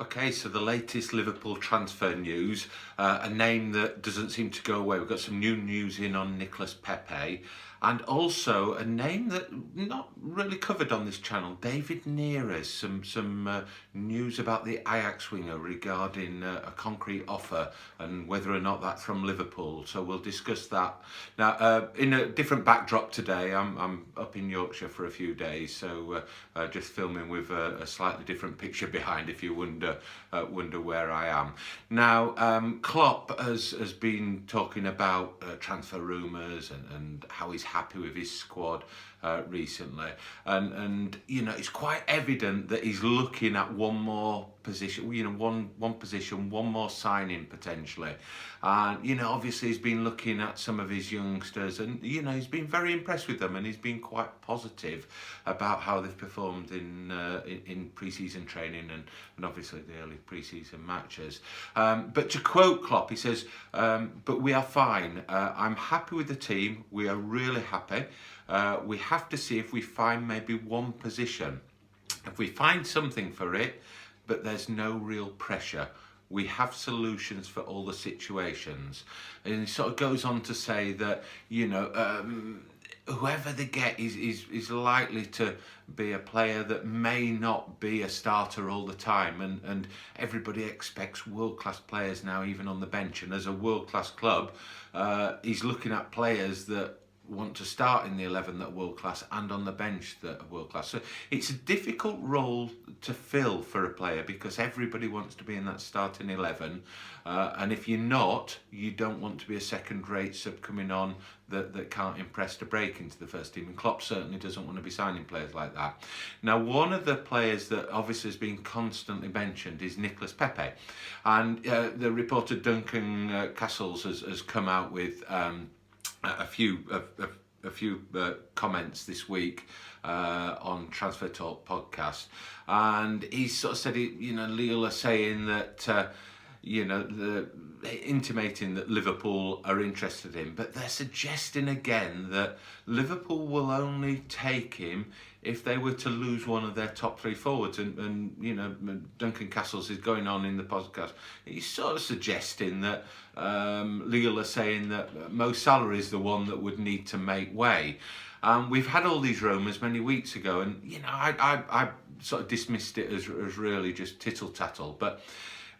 Okay, so the latest Liverpool transfer news, a name that doesn't seem to go away. We've got some new news in on Nicolas Pepe, and also a name that not really covered on this channel, David Neres. Some news about the Ajax winger regarding a concrete offer and whether or not that's from Liverpool. So we'll discuss that. Now, in a different backdrop today, I'm up in Yorkshire for a few days, so just filming with a slightly different picture behind, if you wonder where I am. Now, Klopp has been talking about transfer rumours and how he's happy with his squad recently, and you know, it's quite evident that he's looking at one more position, you know, one position, one more signing potentially. And you know, obviously he's been looking at some of his youngsters, and you know, he's been very impressed with them, and he's been quite positive about how they've performed in pre-season training and obviously the early pre-season matches. But to quote Klopp, he says, "But we are fine. I'm happy with the team. We are really happy. We have to see if we find maybe one position. If we find something for it, but there's no real pressure. We have solutions for all the situations." And he sort of goes on to say that, you know, whoever they get is likely to be a player that may not be a starter all the time, and everybody expects world-class players now, even on the bench. And as a world-class club, he's looking at players that want to start in the 11 that are world class and on the bench that are world class. So it's a difficult role to fill for a player because everybody wants to be in that starting 11, and if you're not, you don't want to be a second-rate sub coming on that can't impress to break into the first team. And Klopp certainly doesn't want to be signing players like that. Now, one of the players that obviously has been constantly mentioned is Nicolas Pepe, and the reporter Duncan Castles has come out with a few comments this week on Transfer Talk podcast, and he sort of said, you know, Lille are saying that you know, intimating that Liverpool are interested in, but they're suggesting again that Liverpool will only take him if they were to lose one of their top three forwards. And you know, Duncan Castles is going on in the podcast. He's sort of suggesting that Lille are saying that Mo Salah is the one that would need to make way. We've had all these rumours many weeks ago, and you know, I sort of dismissed it as really just tittle tattle, but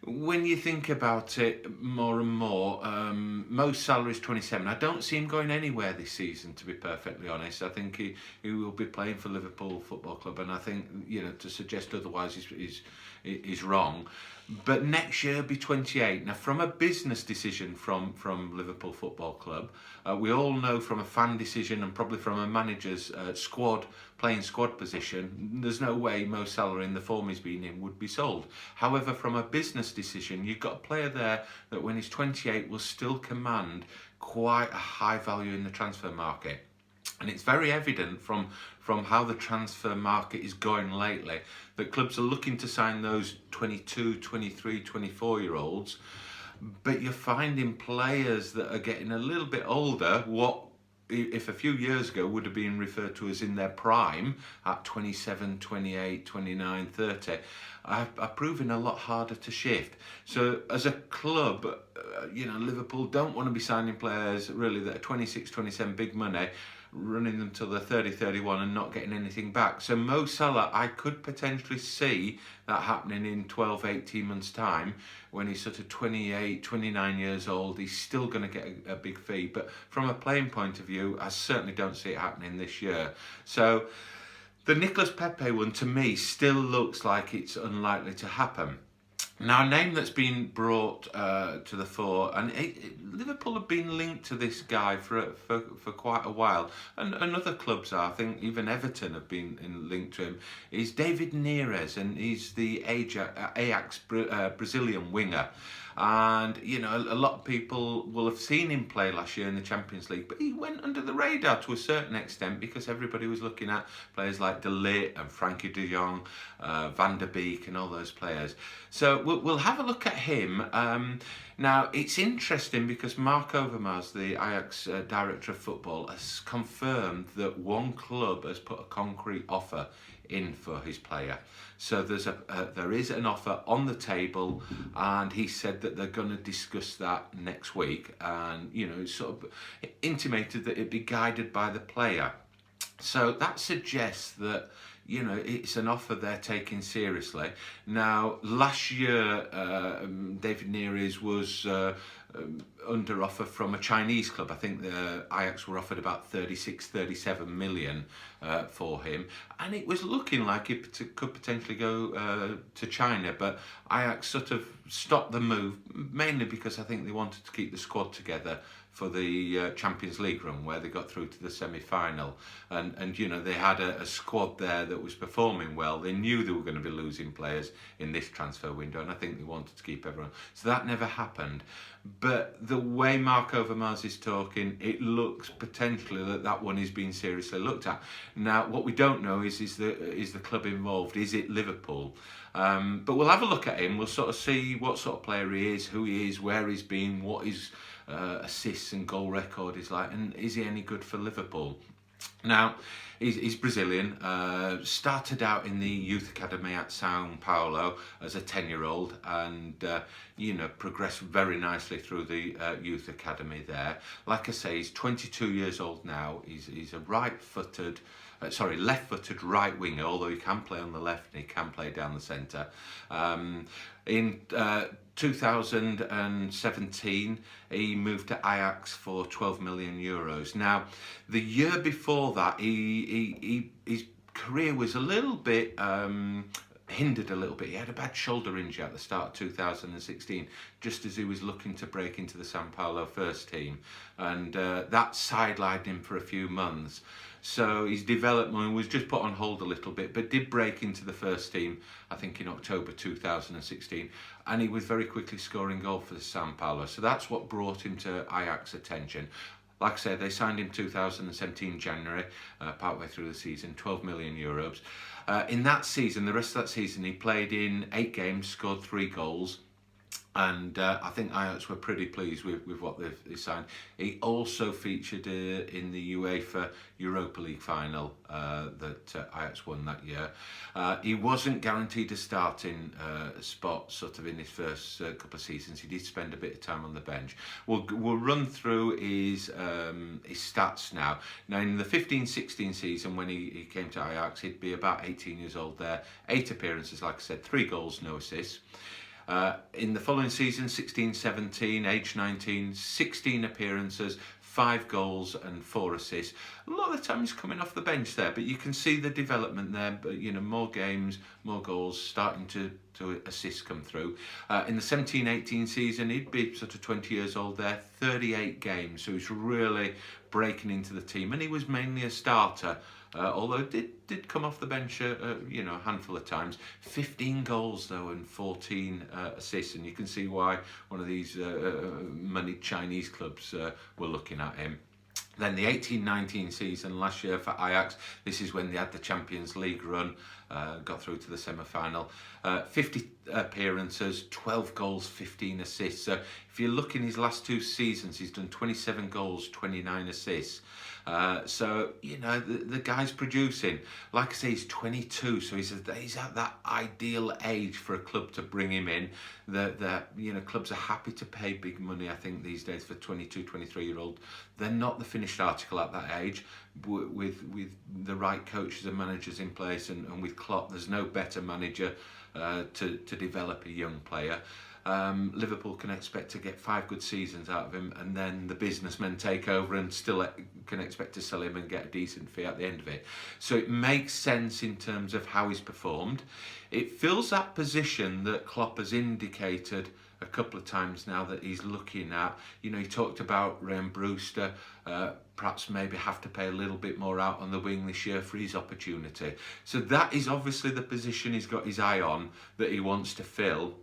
when you think about it more and more, Mo Salah is 27. I don't see him going anywhere this season, to be perfectly honest. I think he will be playing for Liverpool Football Club, and I think, you know, to suggest otherwise is wrong. But next year, be 28. Now, from a business decision from Liverpool Football Club, we all know from a fan decision and probably from a manager's playing squad position, there's no way Mo Salah in the form he's been in would be sold. However, from a business decision, you've got a player there that when he's 28 will still command quite a high value in the transfer market. And it's very evident from how the transfer market is going lately that clubs are looking to sign those 22, 23, 24-year-olds, but you're finding players that are getting a little bit older, what if a few years ago would have been referred to as in their prime at 27, 28, 29, 30, are proving a lot harder to shift. So as a club, you know, Liverpool don't want to be signing players really that are 26, 27, big money, running them till they're 30, 31 and not getting anything back. So Mo Salah, I could potentially see that happening in 12, 18 months' time when he's sort of 28, 29 years old. He's still going to get a big fee. But from a playing point of view, I certainly don't see it happening this year. So the Nicolas Pepe one, to me, still looks like it's unlikely to happen. Now, a name that's been brought to the fore, and Liverpool have been linked to this guy for quite a while, and other clubs are. I think even Everton have been linked to him. Is David Neres, and he's the Ajax Brazilian winger. And, you know, a lot of people will have seen him play last year in the Champions League, but he went under the radar to a certain extent because everybody was looking at players like De Ligt and Frankie de Jong, Van der Beek and all those players. So we'll have a look at him. Now, it's interesting because Mark Overmars, the Ajax director of football, has confirmed that one club has put a concrete offer in for his player. So there is an offer on the table, and he said that they're going to discuss that next week, and it's sort of intimated that it'd be guided by the player. So that suggests that it's an offer they're taking seriously. Now, last year, David Neres was under offer from a Chinese club. I think the Ajax were offered about 37 million for him, and it was looking like it could potentially go to China, but Ajax sort of stopped the move, mainly because I think they wanted to keep the squad together for the Champions League run, where they got through to the semi-final, and they had a squad there that was performing well. They knew they were going to be losing players in this transfer window, and I think they wanted to keep everyone. So that never happened. But the way Mark Overmars is talking, it looks potentially that one is being seriously looked at. Now, what we don't know is the club involved? Is it Liverpool? But we'll have a look at him. We'll sort of see what sort of player he is, who he is, where he's been, what his assists and goal record is like, and is he any good for Liverpool? Now, he's Brazilian, started out in the youth academy at Sao Paulo as a 10-year-old, and progressed very nicely through the youth academy there. Like I say, he's 22 years old now. He's a left-footed right winger, although he can play on the left and he can play down the centre. In 2017, he moved to Ajax for 12 million euros. Now, the year before that, his career was a little bit hindered a little bit. He had a bad shoulder injury at the start of 2016, just as he was looking to break into the Sao Paulo first team, and that sidelined him for a few months. So his development was just put on hold a little bit, but did break into the first team, I think in October 2016, and he was very quickly scoring goals for the Sao Paulo. So that's what brought him to Ajax attention. Like I said, they signed him 2017 January, partway through the season, 12 million euros. In that season, the rest of that season, he played in 8 games, scored 3 goals. And I think Ajax were pretty pleased with what they signed. He also featured in the UEFA Europa League final that Ajax won that year. He wasn't guaranteed a starting spot sort of in his first couple of seasons. He did spend a bit of time on the bench. We'll run through his stats now. Now, in the 15-16 season, when he came to Ajax, he'd be about 18 years old there. 8 appearances, like I said, 3 goals, no assists. In the following season, 16-17, age 19, 16 appearances, 5 goals and 4 assists. A lot of the time he's coming off the bench there, but you can see the development there. But more games, more goals, starting to assists come through. In the 17-18 season, he'd be sort of 20 years old there, 38 games. So he's really breaking into the team, and he was mainly a starter. Although did come off the bench a handful of times. 15 goals though and 14 assists, and you can see why one of these moneyed Chinese clubs were looking at him. Then the 18-19 season last year for Ajax, this is when they had the Champions League run, got through to the semi-final. 50 appearances, 12 goals, 15 assists. So if you look in his last 2 seasons, he's done 27 goals, 29 assists. So the guy's producing. Like I say, he's 22, so he's at that ideal age for a club to bring him in. Clubs are happy to pay big money, I think, these days for 22, 23-year-old. They're not the finished article at that age. With the right coaches and managers in place, and with Klopp, there's no better manager to develop a young player. Liverpool can expect to get 5 good seasons out of him, and then the businessmen take over and still can expect to sell him and get a decent fee at the end of it. So it makes sense in terms of how he's performed. It fills that position that Klopp has indicated a couple of times now that he's looking at. He talked about Ryan Brewster, perhaps maybe have to pay a little bit more out on the wing this year for his opportunity. So that is obviously the position he's got his eye on, that he wants to fill.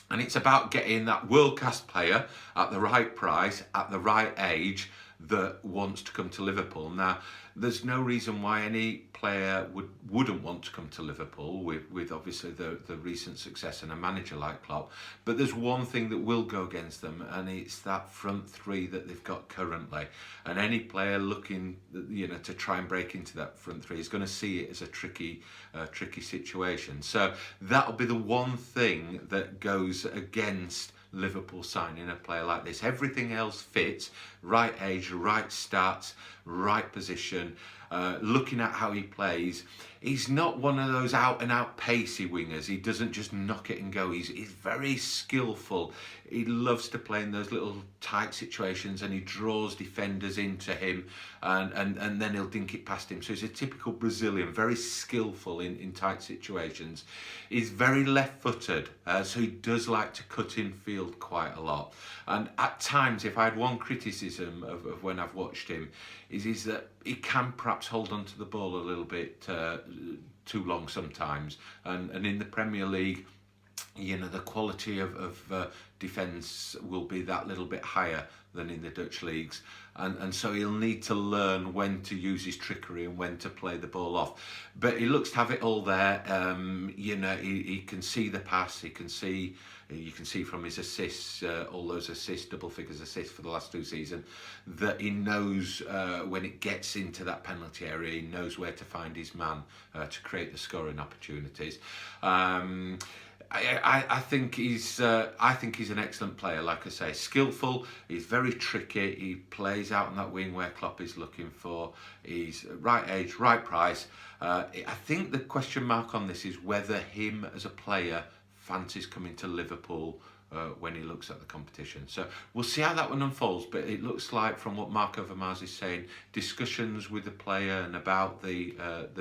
And it's about getting that world-class player at the right price, at the right age, that wants to come to Liverpool. Now, there's no reason why any player wouldn't want to come to Liverpool with obviously the recent success and a manager like Klopp. But there's one thing that will go against them, and it's that front three that they've got currently. And any player looking, to try and break into that front three is going to see it as a tricky situation. So that'll be the one thing that goes against Liverpool signing a player like this. Everything else fits: right age, right stats, right position. Looking at how he plays, he's not one of those out and out pacey wingers. He doesn't just knock it and go. He's very skillful. He loves to play in those little tight situations, and he draws defenders into him, and then he'll dink it past him. So he's a typical Brazilian, very skillful in tight situations. He's very left-footed, so he does like to cut in field quite a lot. And at times, if I had one criticism of when I've watched him, is that he can perhaps hold on to the ball a little bit too long sometimes. And in the Premier League, the quality of defence will be that little bit higher than in the Dutch leagues, and so he'll need to learn when to use his trickery and when to play the ball off. But he looks to have it all there. He can see the pass. You can see from his assists, all those assists, double figures assists for the last 2 seasons, that he knows when it gets into that penalty area, he knows where to find his man to create the scoring opportunities. I think he's an excellent player. Like I say, skillful. He's very tricky. He plays out on that wing where Klopp is looking for. He's right age, right price. I think the question mark on this is whether him as a player fancies coming to Liverpool when he looks at the competition. So we'll see how that one unfolds, but it looks like, from what Marco Vermaas is saying, discussions with the player and about the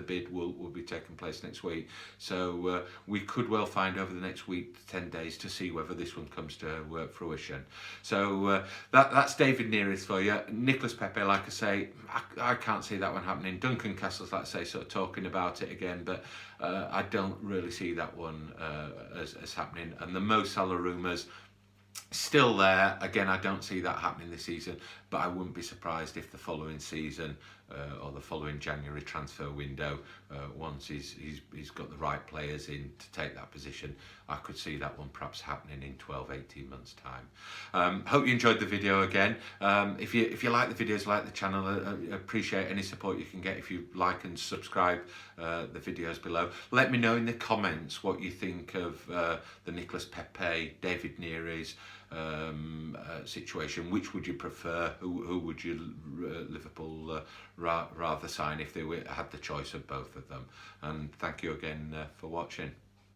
bid will be taking place next week. So we could well find over the next week to 10 days to see whether this one comes to fruition. So that's David Neres for you. Nicolas Pepe, like I say, I can't see that one happening. Duncan Castle's, like I say, sort of talking about it again, but I don't really see that one as happening. And the Mo Salah rumours, still there. Again, I don't see that happening this season, but I wouldn't be surprised if the following season or the following January transfer window, once he's got the right players in to take that position, I could see that one perhaps happening in 12-18 months time. Hope you enjoyed the video again. If you like the videos, like the channel, I appreciate any support you can get if you like and subscribe the videos below. Let me know in the comments what you think of the Nicolas Pepe, David Neres situation. Which would you prefer? Who would you Liverpool rather sign if they had the choice of both of them? And thank you again for watching.